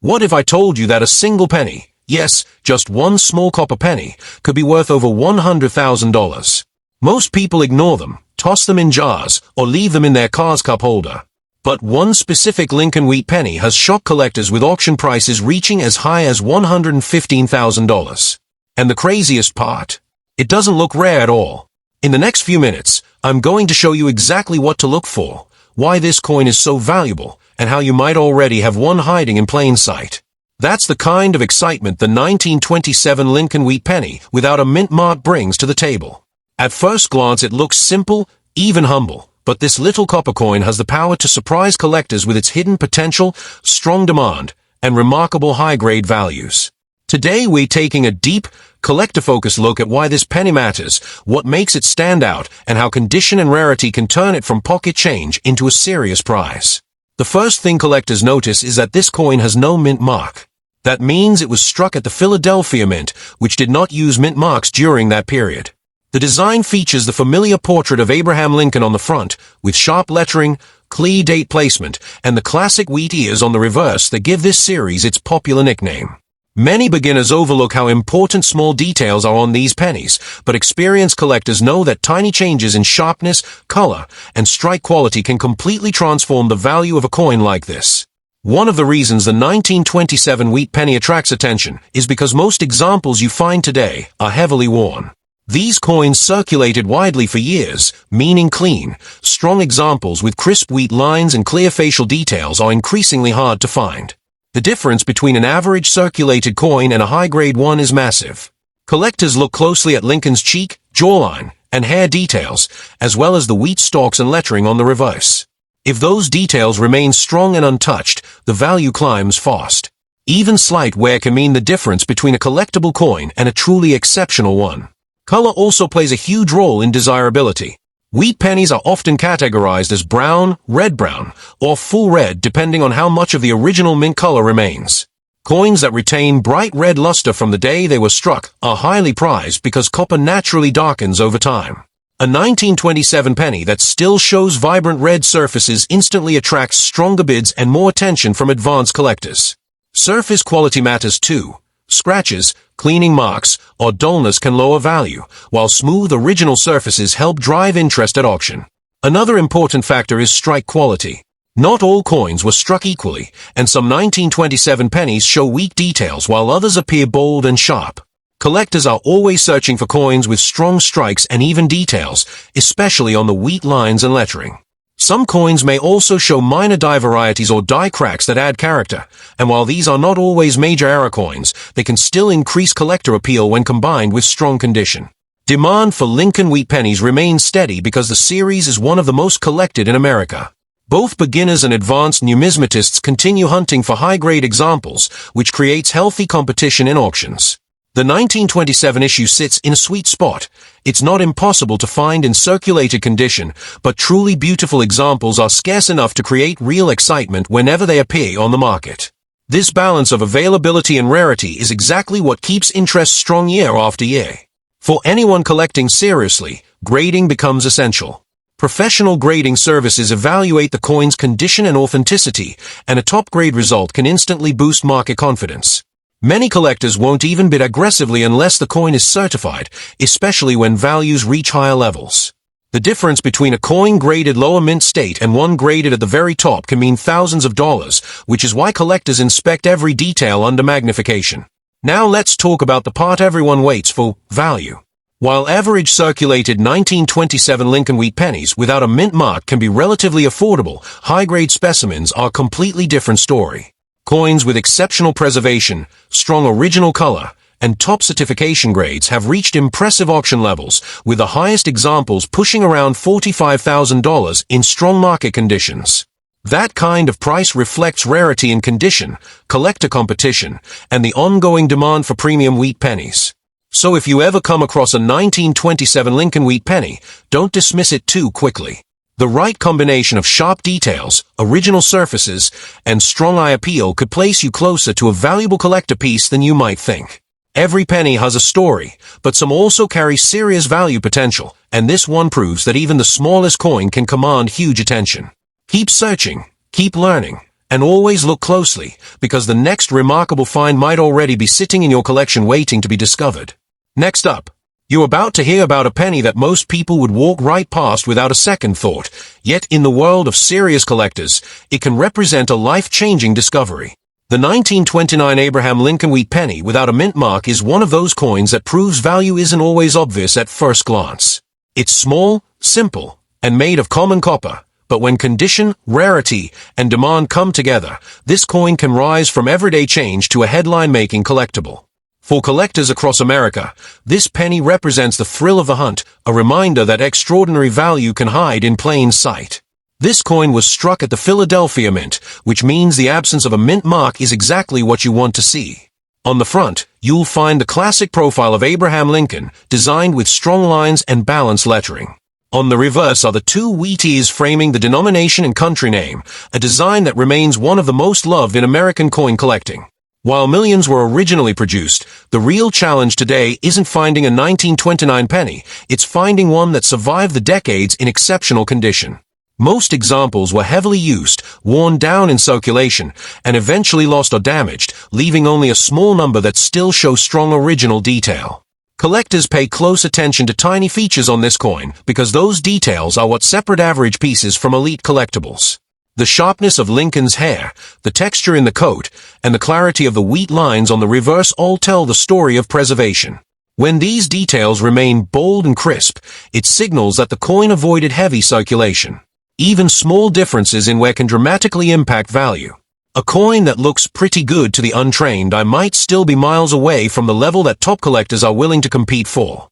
What if I told you that a single penny, yes, just one small copper penny, could be worth over $100,000? Most people ignore them, toss them in jars, or leave them in their car's cup holder. But one specific Lincoln wheat penny has shocked collectors with auction prices reaching as high as $115,000. And the craziest part? It doesn't look rare at all. In the next few minutes, I'm going to show you exactly what to look for, why this coin is so valuable, and how you might already have one hiding in plain sight. That's the kind of excitement the 1927 Lincoln wheat penny without a mint mark brings to the table. At first glance it looks simple, even humble, but this little copper coin has the power to surprise collectors with its hidden potential, strong demand, and remarkable high-grade values. Today we're taking a deep, collector-focused look at why this penny matters, what makes it stand out, and how condition and rarity can turn it from pocket change into a serious prize. The first thing collectors notice is that this coin has no mint mark. That means it was struck at the Philadelphia Mint, which did not use mint marks during that period. The design features the familiar portrait of Abraham Lincoln on the front, with sharp lettering, clear date placement, and the classic wheat ears on the reverse that give this series its popular nickname. Many beginners overlook how important small details are on these pennies, but experienced collectors know that tiny changes in sharpness, color, and strike quality can completely transform the value of a coin like this. One of the reasons the 1927 wheat penny attracts attention is because most examples you find today are heavily worn. These coins circulated widely for years, meaning clean, strong examples with crisp wheat lines and clear facial details are increasingly hard to find. The difference between an average circulated coin and a high-grade one is massive. Collectors look closely at Lincoln's cheek, jawline, and hair details, as well as the wheat stalks and lettering on the reverse. If those details remain strong and untouched, the value climbs fast. Even slight wear can mean the difference between a collectible coin and a truly exceptional one. Color also plays a huge role in desirability. Wheat pennies are often categorized as brown, red-brown, or full red depending on how much of the original mint color remains. Coins that retain bright red luster from the day they were struck are highly prized because copper naturally darkens over time. A 1927 penny that still shows vibrant red surfaces instantly attracts stronger bids and more attention from advanced collectors. Surface quality matters too. Scratches, cleaning marks, or dullness can lower value, while smooth original surfaces help drive interest at auction. Another important factor is strike quality. Not all coins were struck equally, and some 1927 pennies show weak details while others appear bold and sharp. Collectors are always searching for coins with strong strikes and even details, especially on the wheat lines and lettering. Some coins may also show minor die varieties or die cracks that add character, and while these are not always major error coins, they can still increase collector appeal when combined with strong condition. Demand for Lincoln wheat pennies remains steady because the series is one of the most collected in America. Both beginners and advanced numismatists continue hunting for high-grade examples, which creates healthy competition in auctions. The 1927 issue sits in a sweet spot. It's not impossible to find in circulated condition, but truly beautiful examples are scarce enough to create real excitement whenever they appear on the market. This balance of availability and rarity is exactly what keeps interest strong year after year. For anyone collecting seriously, grading becomes essential. Professional grading services evaluate the coin's condition and authenticity, and a top-grade result can instantly boost market confidence. Many collectors won't even bid aggressively unless the coin is certified, especially when values reach higher levels. The difference between a coin graded lower mint state and one graded at the very top can mean thousands of dollars, which is why collectors inspect every detail under magnification. Now let's talk about the part everyone waits for, value. While average circulated 1927 Lincoln wheat pennies without a mint mark can be relatively affordable, high-grade specimens are a completely different story. Coins with exceptional preservation, strong original color, and top certification grades have reached impressive auction levels, with the highest examples pushing around $45,000 in strong market conditions. That kind of price reflects rarity in condition, collector competition, and the ongoing demand for premium wheat pennies. So if you ever come across a 1927 Lincoln wheat penny, don't dismiss it too quickly. The right combination of sharp details, original surfaces, and strong eye appeal could place you closer to a valuable collector piece than you might think. Every penny has a story, but some also carry serious value potential, and this one proves that even the smallest coin can command huge attention. Keep searching, keep learning, And always look closely, because the next remarkable find might already be sitting in your collection waiting to be discovered. Next up, you're about to hear about a penny that most people would walk right past without a second thought, yet in the world of serious collectors, it can represent a life-changing discovery. The 1929 Abraham Lincoln wheat penny without a mint mark is one of those coins that proves value isn't always obvious at first glance. It's small, simple, and made of common copper. But when condition, rarity, and demand come together, this coin can rise from everyday change to a headline-making collectible. For collectors across America, this penny represents the thrill of the hunt, a reminder that extraordinary value can hide in plain sight. This coin was struck at the Philadelphia Mint, which means the absence of a mint mark is exactly what you want to see. On the front, you'll find the classic profile of Abraham Lincoln, designed with strong lines and balanced lettering. On the reverse are the two wheat ears framing the denomination and country name, a design that remains one of the most loved in American coin collecting. While millions were originally produced, the real challenge today isn't finding a 1929 penny, it's finding one that survived the decades in exceptional condition. Most examples were heavily used, worn down in circulation, and eventually lost or damaged, leaving only a small number that still show strong original detail. Collectors pay close attention to tiny features on this coin because those details are what separate average pieces from elite collectibles. The sharpness of Lincoln's hair, the texture in the coat, and the clarity of the wheat lines on the reverse all tell the story of preservation. When these details remain bold and crisp, it signals that the coin avoided heavy circulation. Even small differences in wear can dramatically impact value. A coin that looks pretty good to the untrained eye might still be miles away from the level that top collectors are willing to compete for.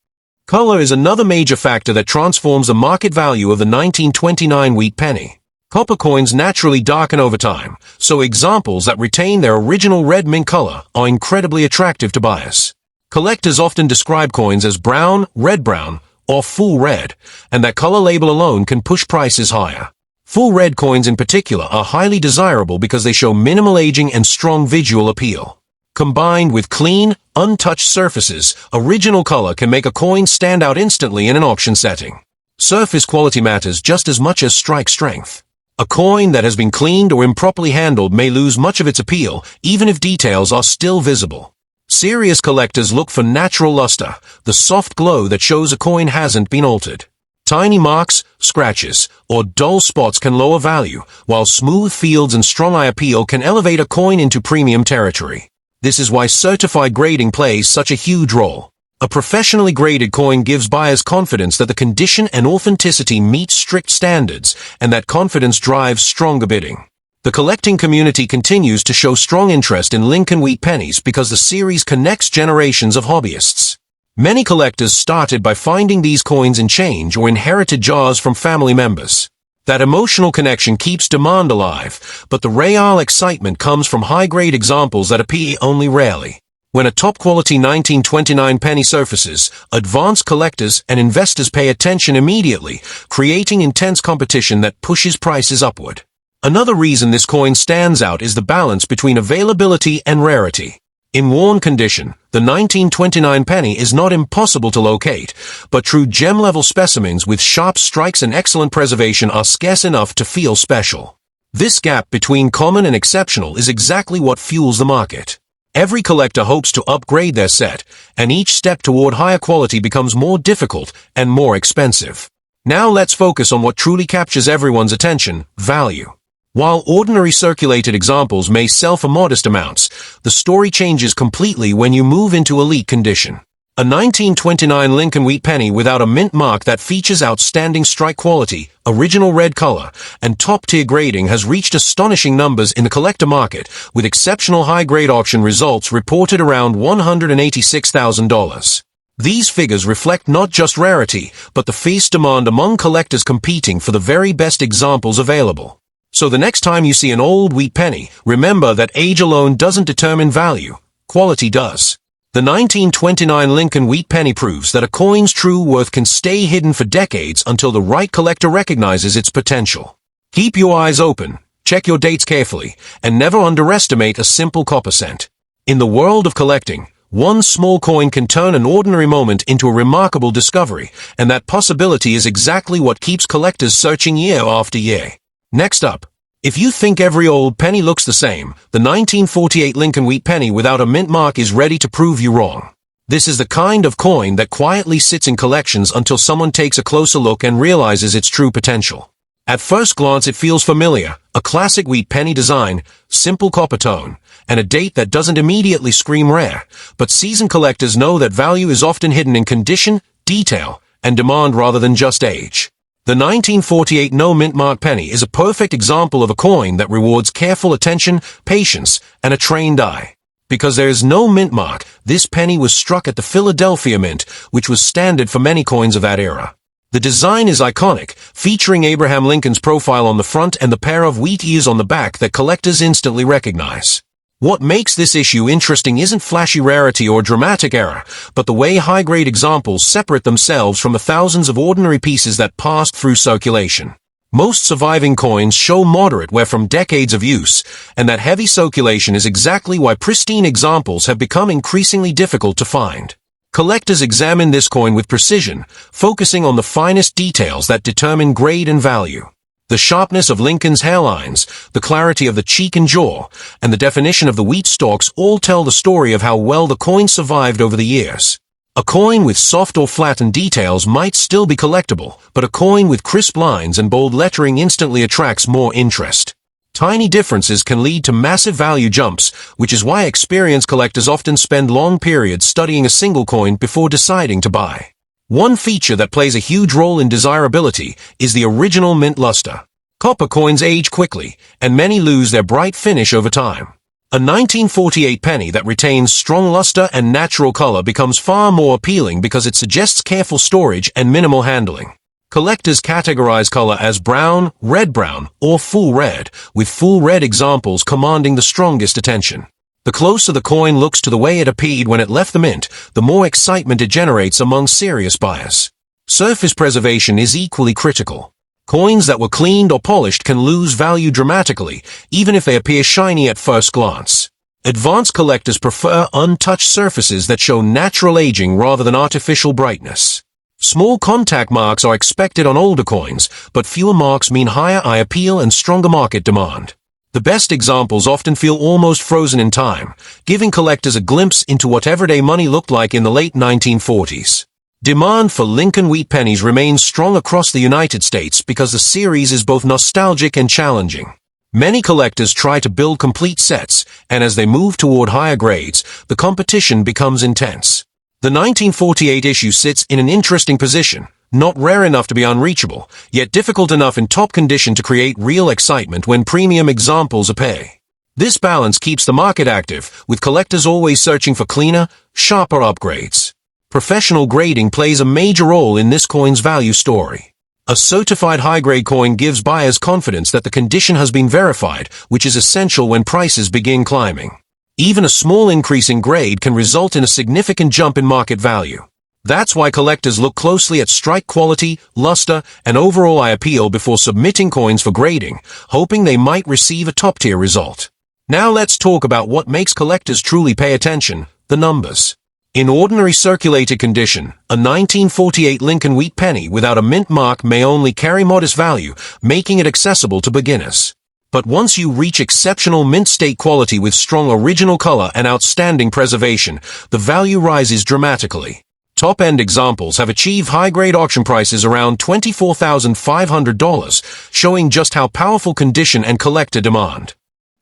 Color is another major factor that transforms the market value of the 1929 wheat penny. Copper coins naturally darken over time, so examples that retain their original red mint color are incredibly attractive to buyers. Collectors often describe coins as brown, red-brown, or full red, and that color label alone can push prices higher. Full red coins in particular are highly desirable because they show minimal aging and strong visual appeal. Combined with clean, untouched surfaces, original color can make a coin stand out instantly in an auction setting. Surface quality matters just as much as strike strength. A coin that has been cleaned or improperly handled may lose much of its appeal, even if details are still visible. Serious collectors look for natural luster, the soft glow that shows a coin hasn't been altered. Tiny marks, scratches, or dull spots can lower value, while smooth fields and strong eye appeal can elevate a coin into premium territory. This is why certified grading plays such a huge role. A professionally graded coin gives buyers confidence that the condition and authenticity meet strict standards, and that confidence drives stronger bidding. The collecting community continues to show strong interest in Lincoln wheat pennies because the series connects generations of hobbyists. Many collectors started by finding these coins in change or inherited jars from family members. That emotional connection keeps demand alive, but the real excitement comes from high-grade examples that appear only rarely. When a top-quality 1929 penny surfaces, advanced collectors and investors pay attention immediately, creating intense competition that pushes prices upward. Another reason this coin stands out is the balance between availability and rarity. In worn condition, the 1929 penny is not impossible to locate, but true gem-level specimens with sharp strikes and excellent preservation are scarce enough to feel special. This gap between common and exceptional is exactly what fuels the market. Every collector hopes to upgrade their set, and each step toward higher quality becomes more difficult and more expensive. Now let's focus on what truly captures everyone's attention: value. While ordinary circulated examples may sell for modest amounts, the story changes completely when you move into elite condition. A 1929 Lincoln wheat penny without a mint mark that features outstanding strike quality, original red color, and top-tier grading has reached astonishing numbers in the collector market, with exceptional high-grade auction results reported around $186,000. These figures reflect not just rarity, but the fierce demand among collectors competing for the very best examples available. So the next time you see an old wheat penny, remember that age alone doesn't determine value, quality does. The 1929 Lincoln wheat penny proves that a coin's true worth can stay hidden for decades until the right collector recognizes its potential. Keep your eyes open, check your dates carefully, and never underestimate a simple copper cent. In the world of collecting, one small coin can turn an ordinary moment into a remarkable discovery, and that possibility is exactly what keeps collectors searching year after year. Next up, If you think every old penny looks the same, the 1948 Lincoln Wheat penny without a mint mark is ready to prove you wrong. This is the kind of coin that quietly sits in collections until someone takes a closer look and realizes its true potential. At first glance it feels familiar, a classic wheat penny design, simple copper tone, and a date that doesn't immediately scream rare, but seasoned collectors know that value is often hidden in condition, detail, and demand rather than just age. The 1948 no mint mark penny is a perfect example of a coin that rewards careful attention, patience, and a trained eye. Because there is no mint mark, this penny was struck at the Philadelphia Mint, which was standard for many coins of that era. The design is iconic, featuring Abraham Lincoln's profile on the front and the pair of wheat ears on the back that collectors instantly recognize. What makes this issue interesting isn't flashy rarity or dramatic error, but the way high-grade examples separate themselves from the thousands of ordinary pieces that passed through circulation. Most surviving coins show moderate wear from decades of use, and that heavy circulation is exactly why pristine examples have become increasingly difficult to find. Collectors examine this coin with precision, focusing on the finest details that determine grade and value. The sharpness of Lincoln's hairlines, the clarity of the cheek and jaw, and the definition of the wheat stalks all tell the story of how well the coin survived over the years. A coin with soft or flattened details might still be collectible, but a coin with crisp lines and bold lettering instantly attracts more interest. Tiny differences can lead to massive value jumps, which is why experienced collectors often spend long periods studying a single coin before deciding to buy. One feature that plays a huge role in desirability is the original mint luster. Copper coins age quickly, and many lose their bright finish over time. A 1948 penny that retains strong luster and natural color becomes far more appealing because it suggests careful storage and minimal handling. Collectors categorize color as brown, red-brown, or full red, with full red examples commanding the strongest attention. The closer the coin looks to the way it appeared when it left the mint, the more excitement it generates among serious buyers. Surface preservation is equally critical. Coins that were cleaned or polished can lose value dramatically, even if they appear shiny at first glance. Advanced collectors prefer untouched surfaces that show natural aging rather than artificial brightness. Small contact marks are expected on older coins, but fewer marks mean higher eye appeal and stronger market demand. The best examples often feel almost frozen in time, giving collectors a glimpse into what everyday money looked like in the late 1940s. Demand for Lincoln Wheat pennies remains strong across the United States because the series is both nostalgic and challenging. Many collectors try to build complete sets, and as they move toward higher grades, the competition becomes intense. The 1948 issue sits in an interesting position, not rare enough to be unreachable, yet difficult enough in top condition to create real excitement when premium examples appear. This balance keeps the market active, with collectors always searching for cleaner, sharper upgrades. Professional grading plays a major role in this coin's value story. A certified high-grade coin gives buyers confidence that the condition has been verified, which is essential when prices begin climbing. Even a small increase in grade can result in a significant jump in market value. That's why collectors look closely at strike quality, luster, and overall eye appeal before submitting coins for grading, hoping they might receive a top-tier result. Now let's talk about what makes collectors truly pay attention: the numbers. In ordinary circulated condition, a 1948 Lincoln Wheat penny without a mint mark may only carry modest value, making it accessible to beginners. But once you reach exceptional mint state quality with strong original color and outstanding preservation, the value rises dramatically. Top-end examples have achieved high-grade auction prices around $24,500, showing just how powerful condition and collector demand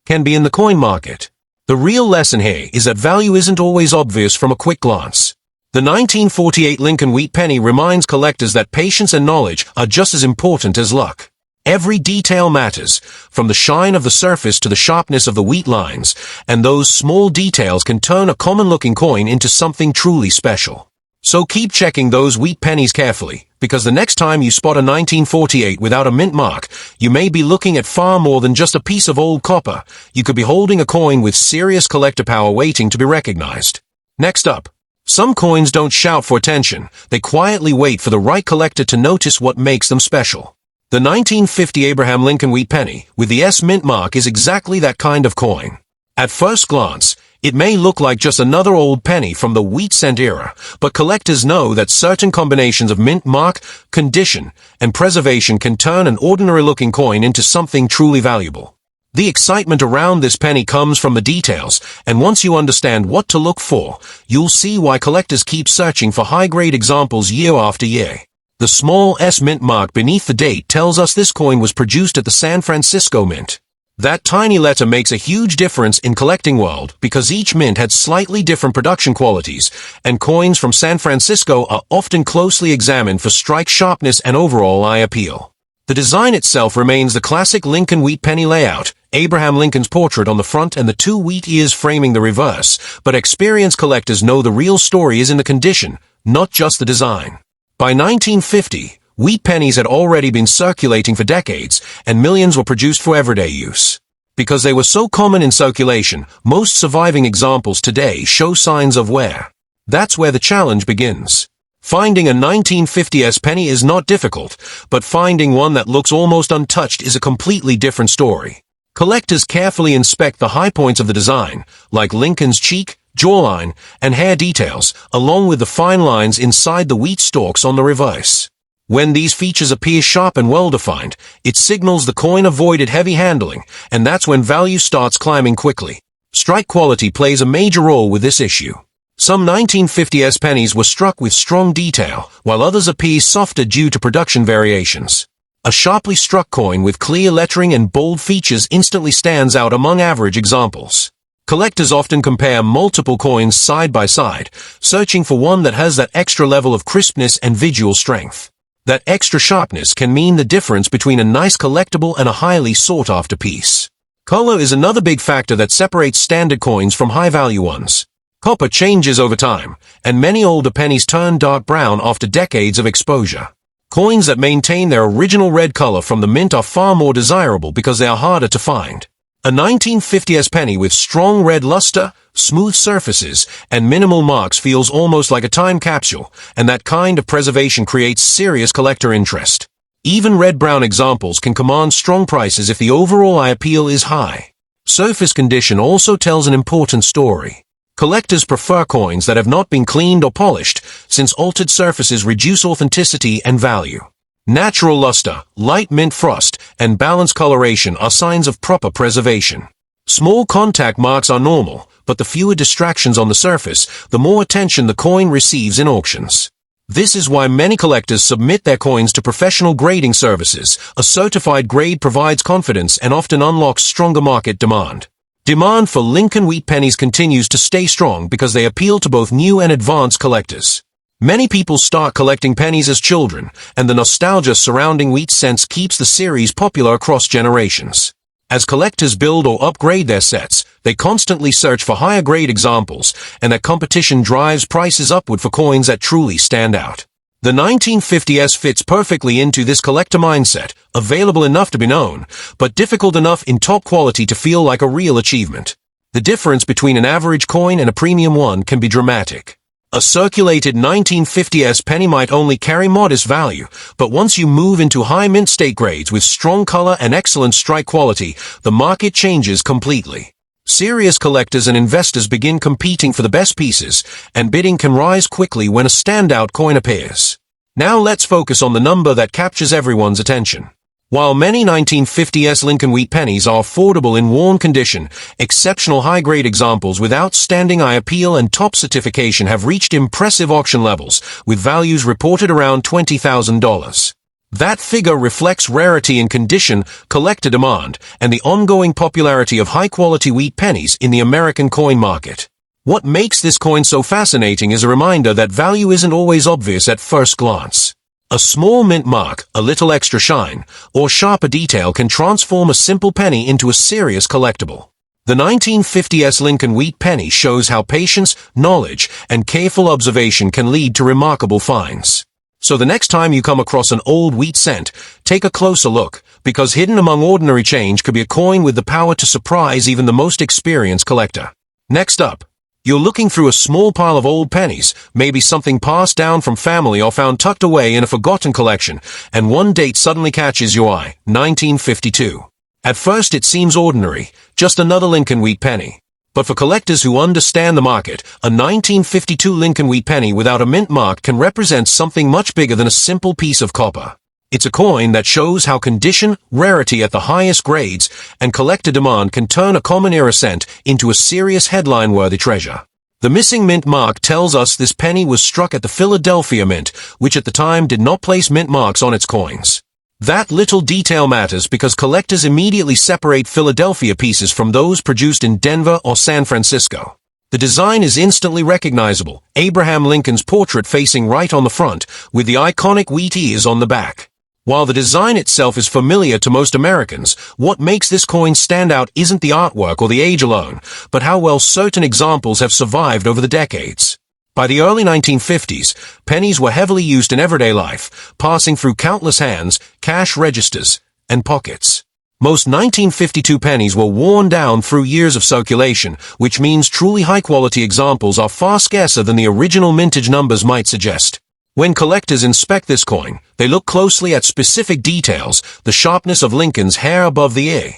can be in the coin market. The real lesson here is that value isn't always obvious from a quick glance. The 1948 Lincoln Wheat penny reminds collectors that patience and knowledge are just as important as luck. Every detail matters, from the shine of the surface to the sharpness of the wheat lines, and those small details can turn a common-looking coin into something truly special. So keep checking those wheat pennies carefully, because the next time you spot a 1948 without a mint mark, you may be looking at far more than just a piece of old copper. You could be holding a coin with serious collector power waiting to be recognized. Next up, some coins don't shout for attention. They quietly wait for the right collector to notice what makes them special. The 1950 Abraham Lincoln Wheat penny with the S mint mark is exactly that kind of coin. At first glance, It may look like just another old penny from the wheat cent era, but collectors know that certain combinations of mint mark, condition, and preservation can turn an ordinary-looking coin into something truly valuable. The excitement around this penny comes from the details, and once you understand what to look for, you'll see why collectors keep searching for high-grade examples year after year. The small S mint mark beneath the date tells us this coin was produced at the San Francisco Mint. That tiny letter makes a huge difference in collecting world because each mint had slightly different production qualities, and coins from San Francisco are often closely examined for strike sharpness and overall eye appeal. The design itself remains the classic Lincoln wheat penny layout, Abraham Lincoln's portrait on the front and the two wheat ears framing the reverse, but experienced collectors know the real story is in the condition, not just the design. By 1950, wheat pennies had already been circulating for decades, and millions were produced for everyday use. Because they were so common in circulation, most surviving examples today show signs of wear. That's where the challenge begins. Finding a 1950s penny is not difficult, but finding one that looks almost untouched is a completely different story. Collectors carefully inspect the high points of the design, like Lincoln's cheek, jawline, and hair details, along with the fine lines inside the wheat stalks on the reverse. When these features appear sharp and well-defined, it signals the coin avoided heavy handling, and that's when value starts climbing quickly. Strike quality plays a major role with this issue. Some 1950s pennies were struck with strong detail, while others appear softer due to production variations. A sharply struck coin with clear lettering and bold features instantly stands out among average examples. Collectors often compare multiple coins side by side, searching for one that has that extra level of crispness and visual strength. That extra sharpness can mean the difference between a nice collectible and a highly sought-after piece. Color is another big factor that separates standard coins from high-value ones. Copper changes over time, and many older pennies turn dark brown after decades of exposure. Coins that maintain their original red color from the mint are far more desirable because they are harder to find. A 1950s penny with strong red luster, smooth surfaces, and minimal marks feels almost like a time capsule, and that kind of preservation creates serious collector interest. Even red-brown examples can command strong prices if the overall eye appeal is high. Surface condition also tells an important story. Collectors prefer coins that have not been cleaned or polished, since altered surfaces reduce authenticity and value. Natural luster, light mint frost, and balanced coloration are signs of proper preservation. Small contact marks are normal, but the fewer distractions on the surface, the more attention the coin receives in auctions. This is why many collectors submit their coins to professional grading services. A certified grade provides confidence and often unlocks stronger market demand. Demand for Lincoln wheat pennies continues to stay strong because they appeal to both new and advanced collectors. Many people start collecting pennies as children, and the nostalgia surrounding wheat cents keeps the series popular across generations. As collectors build or upgrade their sets, they constantly search for higher-grade examples, and that competition drives prices upward for coins that truly stand out. The 1950s fits perfectly into this collector mindset, available enough to be known, but difficult enough in top quality to feel like a real achievement. The difference between an average coin and a premium one can be dramatic. A circulated 1950s penny might only carry modest value, but once you move into high mint state grades with strong color and excellent strike quality, the market changes completely. Serious collectors and investors begin competing for the best pieces, and bidding can rise quickly when a standout coin appears. Now let's focus on the number that captures everyone's attention. While many 1950s Lincoln wheat pennies are affordable in worn condition, exceptional high-grade examples with outstanding eye appeal and top certification have reached impressive auction levels, with values reported around $20,000. That figure reflects rarity in condition, collector demand, and the ongoing popularity of high-quality wheat pennies in the American coin market. What makes this coin so fascinating is a reminder that value isn't always obvious at first glance. A small mint mark, a little extra shine, or sharper detail can transform a simple penny into a serious collectible. The 1950s Lincoln wheat penny shows how patience, knowledge, and careful observation can lead to remarkable finds. So the next time you come across an old wheat cent, take a closer look, because hidden among ordinary change could be a coin with the power to surprise even the most experienced collector. Next up, you're looking through a small pile of old pennies, maybe something passed down from family or found tucked away in a forgotten collection, and one date suddenly catches your eye, 1952. At first it seems ordinary, just another Lincoln wheat penny. But for collectors who understand the market, a 1952 Lincoln wheat penny without a mint mark can represent something much bigger than a simple piece of copper. It's a coin that shows how condition, rarity at the highest grades, and collector demand can turn a common era cent into a serious headline-worthy treasure. The missing mint mark tells us this penny was struck at the Philadelphia Mint, which at the time did not place mint marks on its coins. That little detail matters because collectors immediately separate Philadelphia pieces from those produced in Denver or San Francisco. The design is instantly recognizable, Abraham Lincoln's portrait facing right on the front, with the iconic wheat ears on the back. While the design itself is familiar to most Americans, what makes this coin stand out isn't the artwork or the age alone, but how well certain examples have survived over the decades. By the early 1950s, pennies were heavily used in everyday life, passing through countless hands, cash registers, and pockets. Most 1952 pennies were worn down through years of circulation, which means truly high-quality examples are far scarcer than the original mintage numbers might suggest. When collectors inspect this coin, they look closely at specific details, the sharpness of Lincoln's hair above the ear,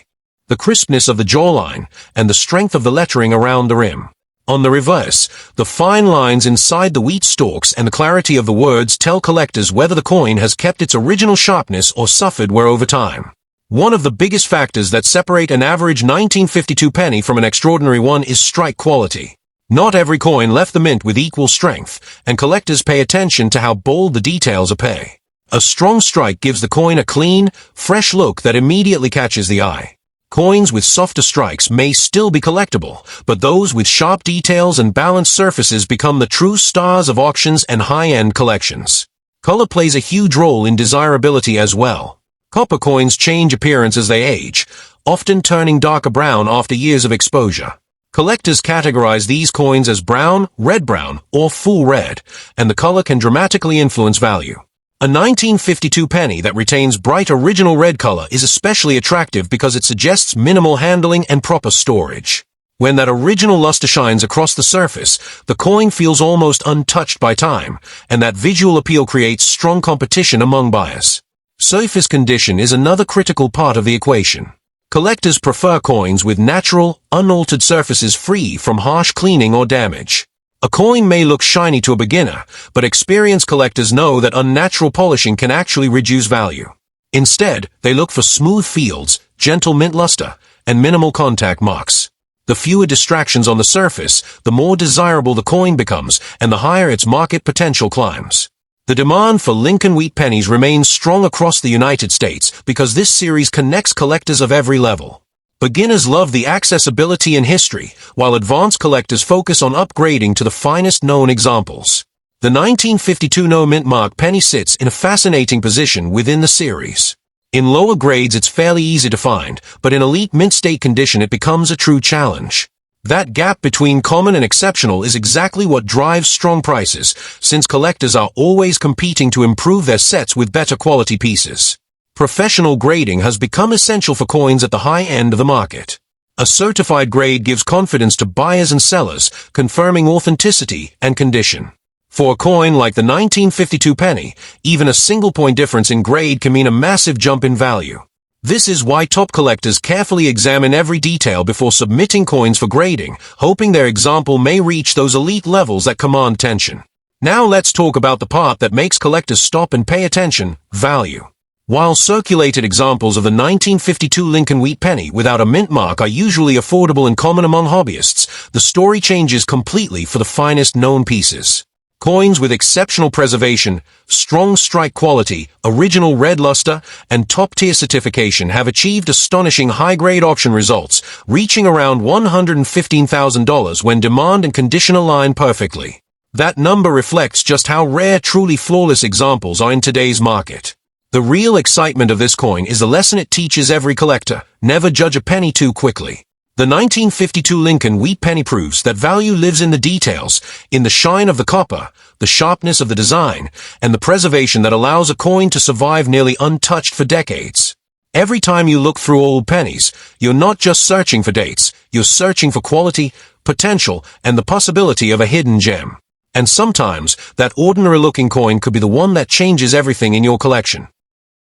the crispness of the jawline, and the strength of the lettering around the rim. On the reverse, the fine lines inside the wheat stalks and the clarity of the words tell collectors whether the coin has kept its original sharpness or suffered wear over time. One of the biggest factors that separate an average 1952 penny from an extraordinary one is strike quality. Not every coin left the mint with equal strength, and collectors pay attention to how bold the details appear. A strong strike gives the coin a clean, fresh look that immediately catches the eye. Coins with softer strikes may still be collectible, but those with sharp details and balanced surfaces become the true stars of auctions and high-end collections. Color plays a huge role in desirability as well. Copper coins change appearance as they age, often turning darker brown after years of exposure. Collectors categorize these coins as brown, red-brown, or full red, and the color can dramatically influence value. A 1952 penny that retains bright original red color is especially attractive because it suggests minimal handling and proper storage. When that original luster shines across the surface, the coin feels almost untouched by time, and that visual appeal creates strong competition among buyers. Surface condition is another critical part of the equation. Collectors prefer coins with natural, unaltered surfaces free from harsh cleaning or damage. A coin may look shiny to a beginner, but experienced collectors know that unnatural polishing can actually reduce value. Instead, they look for smooth fields, gentle mint luster, and minimal contact marks. The fewer distractions on the surface, the more desirable the coin becomes, and the higher its market potential climbs. The demand for Lincoln wheat pennies remains strong across the United States because this series connects collectors of every level. Beginners love the accessibility and history, while advanced collectors focus on upgrading to the finest known examples. The 1952 no mint mark penny sits in a fascinating position within the series. In lower grades it's fairly easy to find, but in elite mint state condition it becomes a true challenge. That gap between common and exceptional is exactly what drives strong prices, since collectors are always competing to improve their sets with better quality pieces. Professional grading has become essential for coins at the high end of the market. A certified grade gives confidence to buyers and sellers, confirming authenticity and condition. For a coin like the 1952 penny, even a single point difference in grade can mean a massive jump in value. This is why top collectors carefully examine every detail before submitting coins for grading, hoping their example may reach those elite levels that command attention. Now let's talk about the part that makes collectors stop and pay attention: value. While circulated examples of the 1952 Lincoln wheat penny without a mint mark are usually affordable and common among hobbyists, the story changes completely for the finest known pieces. Coins with exceptional preservation, strong strike quality, original red luster, and top-tier certification have achieved astonishing high-grade auction results, reaching around $115,000 when demand and condition align perfectly. That number reflects just how rare truly flawless examples are in today's market. The real excitement of this coin is the lesson it teaches every collector: never judge a penny too quickly. The 1952 Lincoln wheat penny proves that value lives in the details, in the shine of the copper, the sharpness of the design, and the preservation that allows a coin to survive nearly untouched for decades. Every time you look through old pennies, you're not just searching for dates, you're searching for quality, potential, and the possibility of a hidden gem. And sometimes, that ordinary-looking coin could be the one that changes everything in your collection.